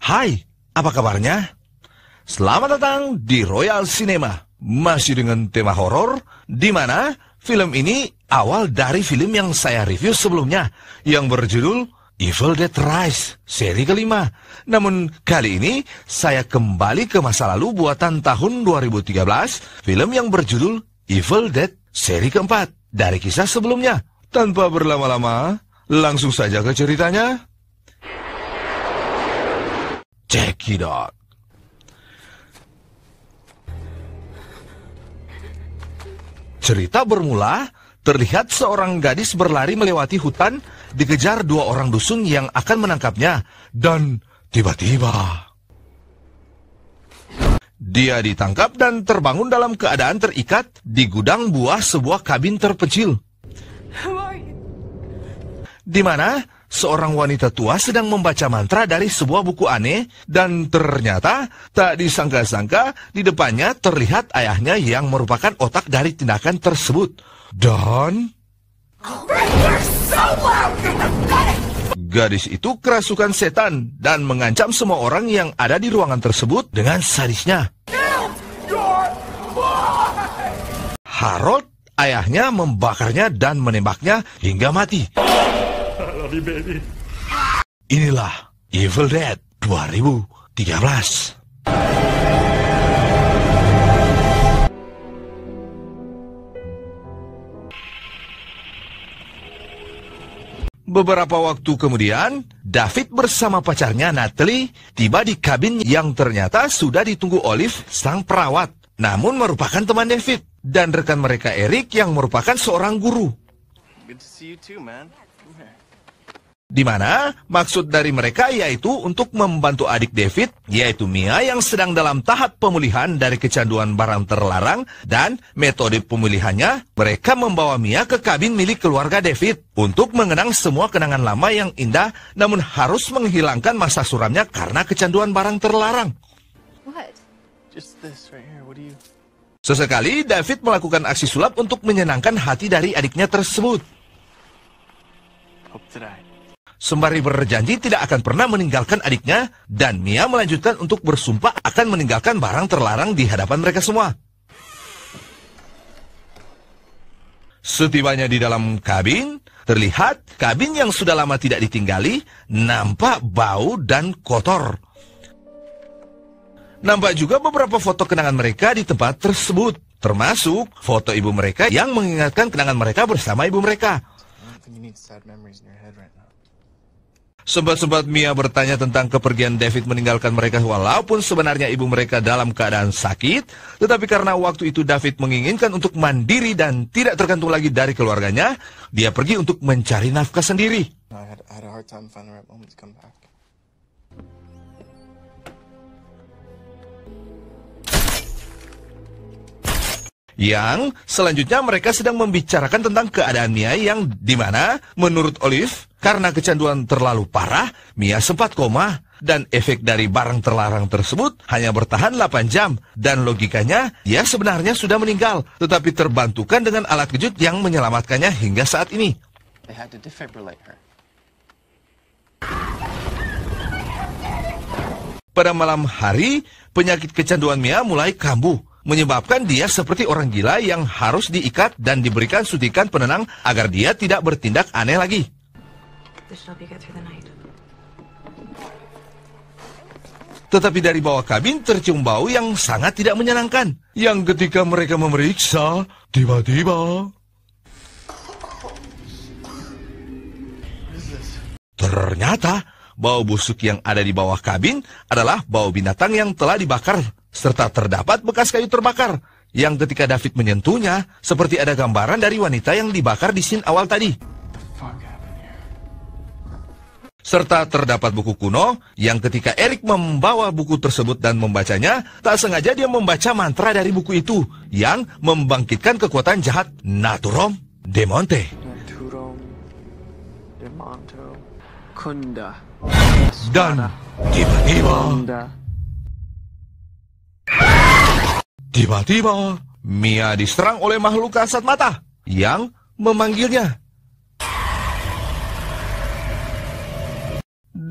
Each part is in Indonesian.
Hai, apa kabarnya? Selamat datang di Royal Cinema. Masih dengan tema horor, di mana film ini awal dari film yang saya review sebelumnya, yang berjudul Evil Dead Rise, seri kelima. Namun kali ini saya kembali ke masa lalu buatan tahun 2013, film yang berjudul Evil Dead seri keempat dari kisah sebelumnya. Tanpa berlama-lama, langsung saja ke ceritanya. Check it out. Cerita bermula, terlihat seorang gadis berlari melewati hutan, dikejar dua orang dusun yang akan menangkapnya, dan tiba-tiba dia ditangkap dan terbangun dalam keadaan terikat di gudang buah sebuah kabin terpencil, di mana seorang wanita tua sedang membaca mantra dari sebuah buku aneh, dan ternyata tak disangka-sangka di depannya terlihat ayahnya yang merupakan otak dari tindakan tersebut. Dan gadis itu kerasukan setan dan mengancam semua orang yang ada di ruangan tersebut dengan sadisnya. Harold, ayahnya, membakarnya dan menembaknya hingga mati. Inilah Evil Dead 2013. Beberapa waktu kemudian, David bersama pacarnya Natalie tiba di kabin yang ternyata sudah ditunggu Olive, sang perawat, namun merupakan teman David, dan rekan mereka Eric yang merupakan seorang guru. Good to see you too, man. Di mana maksud dari mereka yaitu untuk membantu adik David, yaitu Mia yang sedang dalam tahap pemulihan dari kecanduan barang terlarang, dan metode pemulihannya, mereka membawa Mia ke kabin milik keluarga David untuk mengenang semua kenangan lama yang indah, namun harus menghilangkan masa suramnya karena kecanduan barang terlarang. What? Just this right here. What do you... Sesekali David melakukan aksi sulap untuk menyenangkan hati dari adiknya tersebut, Hope to die. sembari berjanji tidak akan pernah meninggalkan adiknya, dan Mia melanjutkan untuk bersumpah akan meninggalkan barang terlarang di hadapan mereka semua. Setibanya di dalam kabin, terlihat kabin yang sudah lama tidak ditinggali, nampak bau dan kotor. Nampak juga beberapa foto kenangan mereka di tempat tersebut, termasuk foto ibu mereka yang mengingatkan kenangan mereka bersama ibu mereka. I don't think you need sad memories in your head right now. Sempat-sempat Mia bertanya tentang kepergian David meninggalkan mereka walaupun sebenarnya ibu mereka dalam keadaan sakit, tetapi karena waktu itu David menginginkan untuk mandiri dan tidak tergantung lagi dari keluarganya, dia pergi untuk mencari nafkah sendiri. I had a hard time finding the right moment to come back. Yang selanjutnya mereka sedang membicarakan tentang keadaan Mia yang dimana menurut Olive, karena kecanduan terlalu parah, Mia sempat koma, dan efek dari barang terlarang tersebut hanya bertahan 8 jam, dan logikanya dia sebenarnya sudah meninggal, tetapi terbantukan dengan alat kejut yang menyelamatkannya hingga saat ini. They had to defibrillate her. Pada malam hari, penyakit kecanduan Mia mulai kambuh, menyebabkan dia seperti orang gila yang harus diikat dan diberikan suntikan penenang agar dia tidak bertindak aneh lagi. Tetapi dari bawah kabin tercium bau yang sangat tidak menyenangkan, yang ketika mereka memeriksa, tiba-tiba ternyata bau busuk yang ada di bawah kabin adalah bau binatang yang telah dibakar, serta terdapat bekas kayu terbakar, yang ketika David menyentuhnya, seperti ada gambaran dari wanita yang dibakar di scene awal tadi. Serta terdapat buku kuno, yang ketika Eric membawa buku tersebut dan membacanya, tak sengaja dia membaca mantra dari buku itu, yang membangkitkan kekuatan jahat Naturom Demonte. Naturom Demonto Kunda. Dan tiba-tiba Mia diserang oleh makhluk kasat mata yang memanggilnya.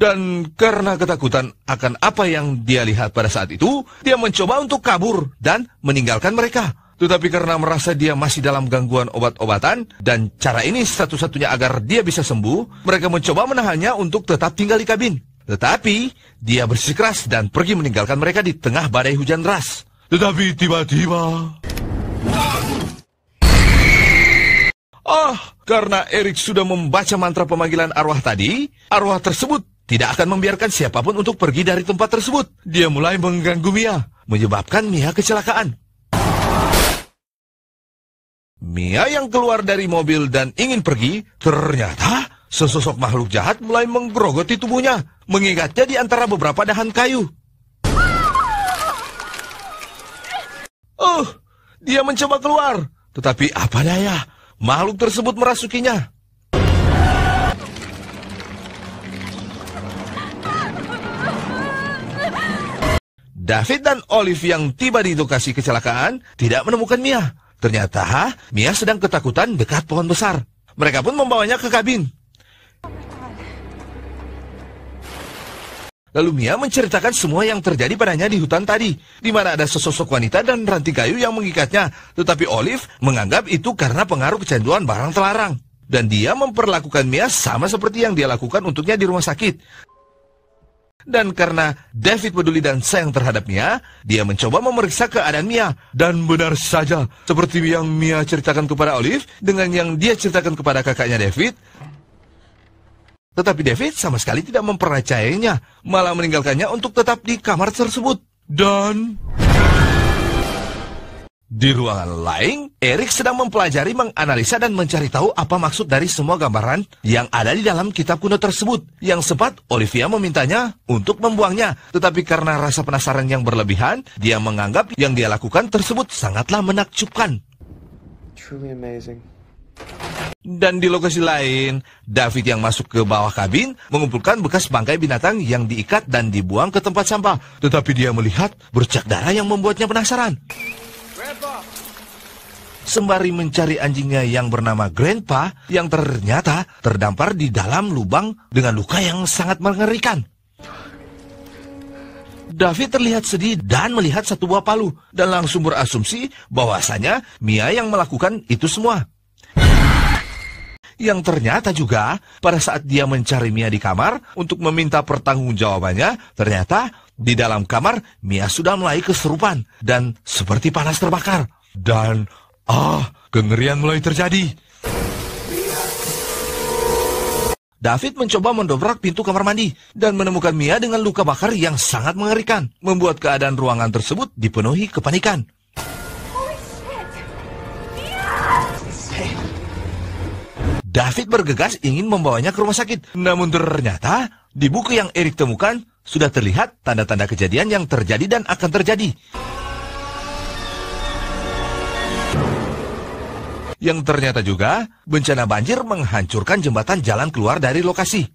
Dan karena ketakutan akan apa yang dia lihat pada saat itu, dia mencoba untuk kabur dan meninggalkan mereka. Tetapi karena merasa dia masih dalam gangguan obat-obatan, dan cara ini satu-satunya agar dia bisa sembuh, mereka mencoba menahannya untuk tetap tinggal di kabin. Tetapi, dia bersikeras dan pergi meninggalkan mereka di tengah badai hujan deras. Tetapi tiba-tiba... karena Eric sudah membaca mantra pemanggilan arwah tadi, arwah tersebut tidak akan membiarkan siapapun untuk pergi dari tempat tersebut. Dia mulai mengganggu Mia, menyebabkan Mia kecelakaan. Mia yang keluar dari mobil dan ingin pergi, ternyata sesosok makhluk jahat mulai menggerogoti tubuhnya, mengikatnya di antara beberapa dahan kayu. Dia mencoba keluar, tetapi apa daya, makhluk tersebut merasukinya. David dan Olive yang tiba di lokasi kecelakaan tidak menemukan Mia. Ternyata Mia sedang ketakutan dekat pohon besar. Mereka pun membawanya ke kabin. Lalu Mia menceritakan semua yang terjadi padanya di hutan tadi, di mana ada sesosok wanita dan ranting kayu yang mengikatnya. Tetapi Olive menganggap itu karena pengaruh kecanduan barang terlarang. Dan dia memperlakukan Mia sama seperti yang dia lakukan untuknya di rumah sakit. Dan karena David peduli dan sayang terhadap Mia, dia mencoba memeriksa keadaan Mia. Dan benar saja, seperti yang Mia ceritakan kepada Olive, dengan yang dia ceritakan kepada kakaknya David. Tetapi David sama sekali tidak mempercayainya, malah meninggalkannya untuk tetap di kamar tersebut. Dan... di ruangan lain, Eric sedang mempelajari, menganalisa, dan mencari tahu apa maksud dari semua gambaran yang ada di dalam kitab kuno tersebut. Yang sempat Olivia memintanya untuk membuangnya, tetapi karena rasa penasaran yang berlebihan, dia menganggap yang dia lakukan tersebut sangatlah menakjubkan. Truly amazing. Dan di lokasi lain, David yang masuk ke bawah kabin mengumpulkan bekas bangkai binatang yang diikat dan dibuang ke tempat sampah. Tetapi dia melihat bercak darah yang membuatnya penasaran. Sembari mencari anjingnya yang bernama Grandpa, yang ternyata terdampar di dalam lubang dengan luka yang sangat mengerikan. David terlihat sedih dan melihat satu buah palu, dan langsung berasumsi bahwasanya Mia yang melakukan itu semua. Yang ternyata juga, pada saat dia mencari Mia di kamar untuk meminta pertanggungjawabannya, ternyata di dalam kamar Mia sudah mulai kesurupan dan seperti panas terbakar. Dan kengerian mulai terjadi. David mencoba mendobrak pintu kamar mandi dan menemukan Mia dengan luka bakar yang sangat mengerikan, membuat keadaan ruangan tersebut dipenuhi kepanikan. David bergegas ingin membawanya ke rumah sakit, namun ternyata di buku yang Eric temukan sudah terlihat tanda-tanda kejadian yang terjadi dan akan terjadi. Yang ternyata juga, bencana banjir menghancurkan jembatan jalan keluar dari lokasi.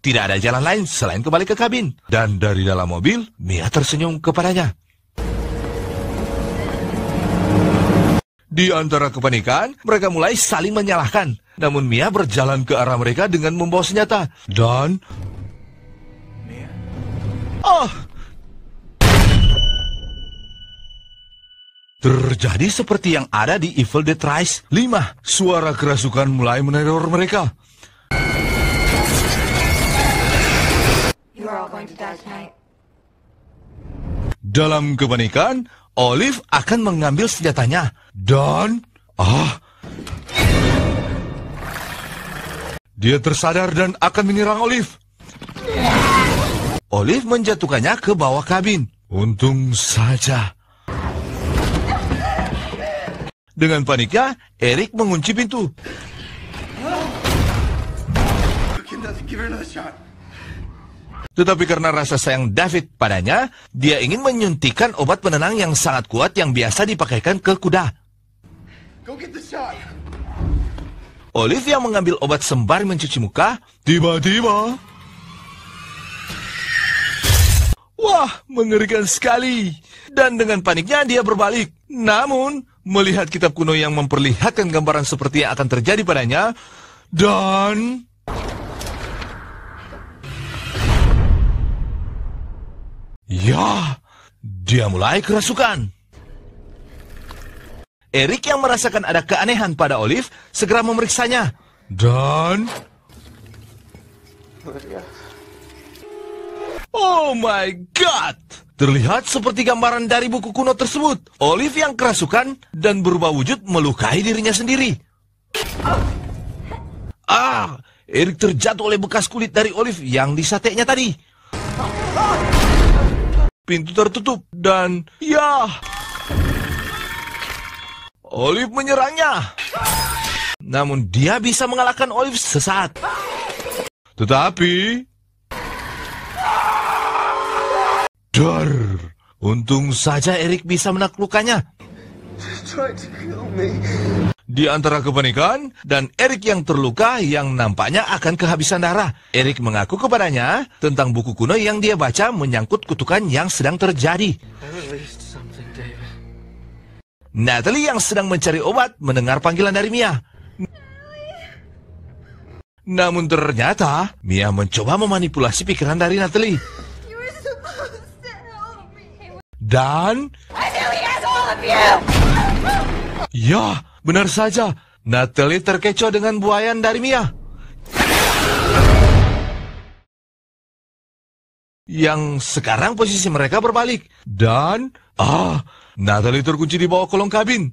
Tidak ada jalan lain selain kembali ke kabin. Dan dari dalam mobil, Mia tersenyum kepadanya. Di antara kepanikan, mereka mulai saling menyalahkan. Namun Mia berjalan ke arah mereka dengan membawa senjata. Dan... terjadi seperti yang ada di Evil Dead Rise 5. Suara kerasukan mulai meneror mereka. You are all going to die tonight. Dalam kepanikan, Olive akan mengambil senjatanya. Dan... dia tersadar dan akan menyerang Olive. Olive menjatuhkannya ke bawah kabin. Untung saja. Dengan paniknya, Eric mengunci pintu. Tetapi karena rasa sayang David padanya, dia ingin menyuntikkan obat penenang yang sangat kuat yang biasa dipakaikan ke kuda. Olivia mengambil obat sembari mencuci muka. Tiba-tiba... wah, mengerikan sekali. Dan dengan paniknya dia berbalik. Namun, melihat kitab kuno yang memperlihatkan gambaran seperti yang akan terjadi padanya, dan Ya, dia mulai kerasukan. Eric yang merasakan ada keanehan pada Olive segera memeriksanya. Dan... oh my God! Terlihat seperti gambaran dari buku kuno tersebut. Olive yang kerasukan dan berubah wujud melukai dirinya sendiri. Eric terjatuh oleh bekas kulit dari Olive yang disateknya tadi. Pintu tertutup dan... ya... Olive menyerangnya. Namun dia bisa mengalahkan Olive sesaat. Tetapi... untung saja Eric bisa menaklukkannya. Di antara kepanikan dan Eric yang terluka yang nampaknya akan kehabisan darah, Eric mengaku kepadanya tentang buku kuno yang dia baca menyangkut kutukan yang sedang terjadi. Natalie yang sedang mencari obat mendengar panggilan dari Mia. Namun ternyata Mia mencoba memanipulasi pikiran dari Natalie. Dan... ya, benar saja. Natalie terkecoh dengan buayan dari Mia. Yang sekarang posisi mereka berbalik. Dan... Natalie terkunci di bawah kolong kabin.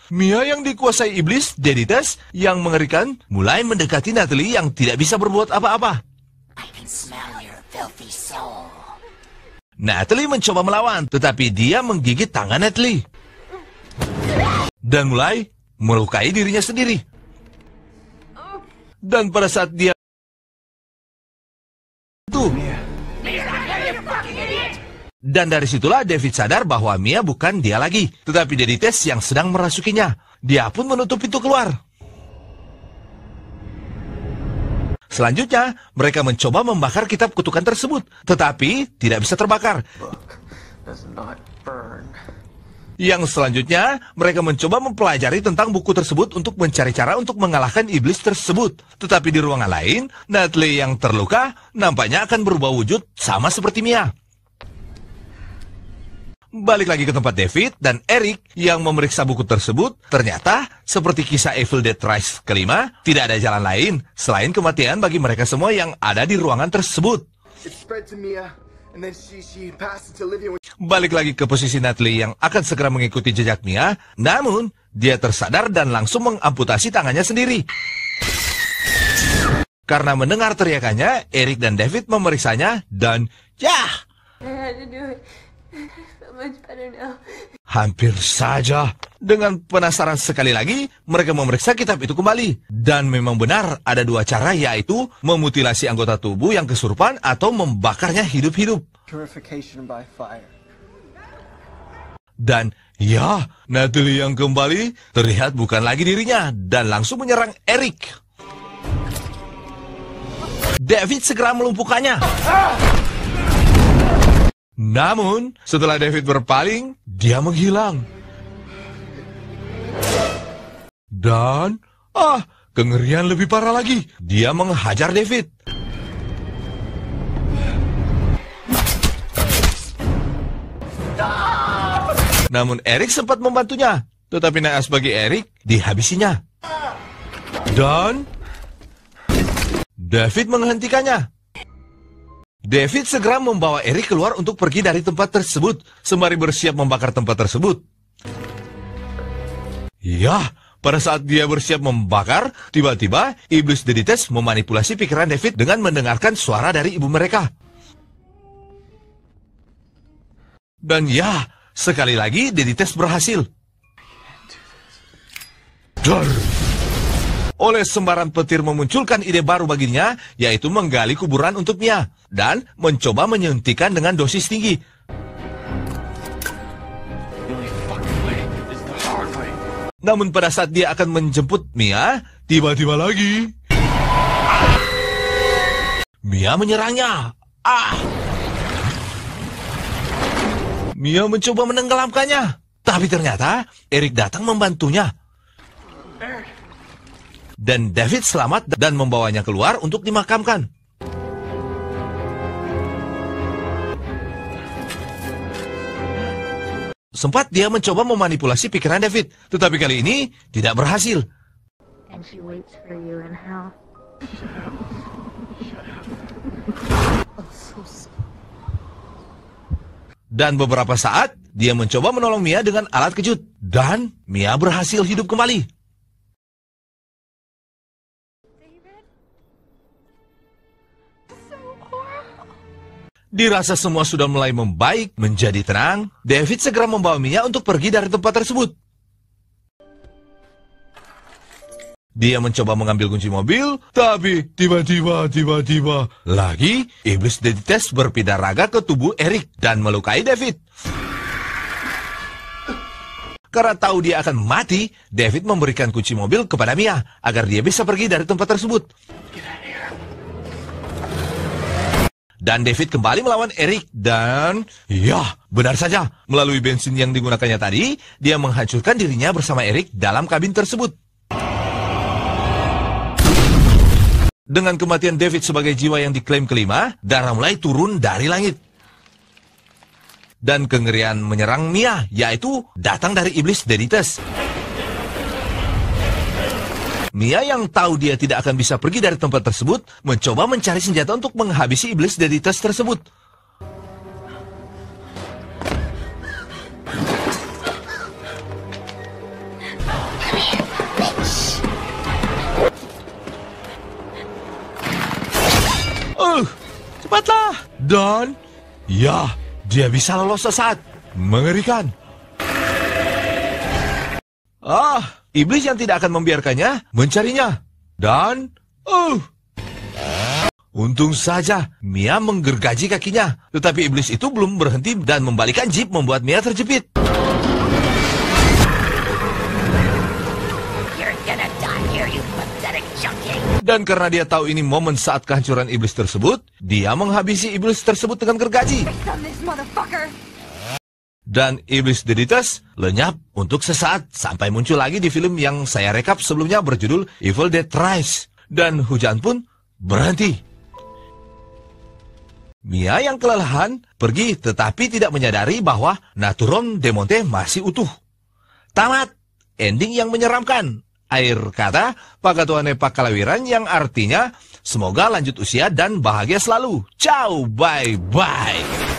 Mia yang dikuasai iblis, Dedites, yang mengerikan, mulai mendekati Natalie yang tidak bisa berbuat apa-apa. Natalie mencoba melawan, tetapi dia menggigit tangan Natalie. Dan mulai melukai dirinya sendiri. Dan pada saat dia... dan dari situlah David sadar bahwa Mia bukan dia lagi, tetapi Dedites yang sedang merasukinya. Dia pun menutup pintu keluar. Selanjutnya, mereka mencoba membakar kitab kutukan tersebut, tetapi tidak bisa terbakar. Yang selanjutnya, mereka mencoba mempelajari tentang buku tersebut untuk mencari cara untuk mengalahkan iblis tersebut. Tetapi di ruangan lain, Natalie yang terluka nampaknya akan berubah wujud sama seperti Mia. Balik lagi ke tempat David dan Eric yang memeriksa buku tersebut. Ternyata, seperti kisah Evil Dead Rise kelima, tidak ada jalan lain selain kematian bagi mereka semua yang ada di ruangan tersebut. Balik lagi ke posisi Natalie yang akan segera mengikuti jejak Mia, namun dia tersadar dan langsung mengamputasi tangannya sendiri. Karena mendengar teriakannya, Eric dan David memeriksanya dan hampir saja. Dengan penasaran sekali lagi, mereka memeriksa kitab itu kembali. Dan memang benar ada dua cara, yaitu memutilasi anggota tubuh yang kesurupan atau membakarnya hidup-hidup. Dan ya, Natalie yang kembali terlihat bukan lagi dirinya dan langsung menyerang Eric. David segera melumpuhkannya. Namun, setelah David berpaling, dia menghilang. Dan, kengerian lebih parah lagi. Dia menghajar David. Namun Eric sempat membantunya. Tetapi naas bagi Eric, dihabisinya. Dan, David menghentikannya. David segera membawa Eric keluar untuk pergi dari tempat tersebut, sembari bersiap membakar tempat tersebut. Ya, pada saat dia bersiap membakar, tiba-tiba iblis Dedites memanipulasi pikiran David dengan mendengarkan suara dari ibu mereka. Dan ya, sekali lagi Dedites berhasil. Oleh sembarang petir memunculkan ide baru baginya, yaitu menggali kuburan untuk Mia dan mencoba menyuntikkan dengan dosis tinggi. Namun pada saat dia akan menjemput Mia, tiba-tiba lagi Mia menyerangnya. Mia mencoba menenggelamkannya, tapi ternyata Eric datang membantunya. dan David selamat dan membawanya keluar untuk dimakamkan. Sempat dia mencoba memanipulasi pikiran David, tetapi kali ini tidak berhasil. And she waits for you in hell. Dan beberapa saat, dia mencoba menolong Mia dengan alat kejut. Dan Mia berhasil hidup kembali. Dirasa semua sudah mulai membaik, menjadi tenang, David segera membawa Mia untuk pergi dari tempat tersebut. Dia mencoba mengambil kunci mobil, tapi tiba-tiba lagi, iblis Dedites berpindah raga ke tubuh Eric dan melukai David. Karena tahu dia akan mati, David memberikan kunci mobil kepada Mia agar dia bisa pergi dari tempat tersebut. Dan David kembali melawan Eric dan, ya, benar saja, melalui bensin yang digunakannya tadi, dia menghancurkan dirinya bersama Eric dalam kabin tersebut. Dengan kematian David sebagai jiwa yang diklaim kelima, darah mulai turun dari langit. Dan kengerian menyerang Mia, yaitu datang dari iblis Dedites. Mia yang tahu dia tidak akan bisa pergi dari tempat tersebut, mencoba mencari senjata untuk menghabisi iblis Dedites tersebut. Cepatlah! Dan, ya, dia bisa lolos sesaat. Mengerikan. Iblis yang tidak akan membiarkannya mencarinya. Dan, untung saja Mia menggergaji kakinya. Tetapi iblis itu belum berhenti dan membalikan jeep membuat Mia terjepit. Dan karena dia tahu ini momen saat kehancuran iblis tersebut, dia menghabisi iblis tersebut dengan gergaji. Dan iblis Dedites lenyap untuk sesaat sampai muncul lagi di film yang saya rekap sebelumnya berjudul Evil Dead Rise. Dan hujan pun berhenti. Mia yang kelelahan pergi tetapi tidak menyadari bahwa Naturom de Monte masih utuh. Tamat. Ending yang menyeramkan. Air kata Pagatuane Pakalawiran yang artinya semoga lanjut usia dan bahagia selalu. Ciao, bye-bye.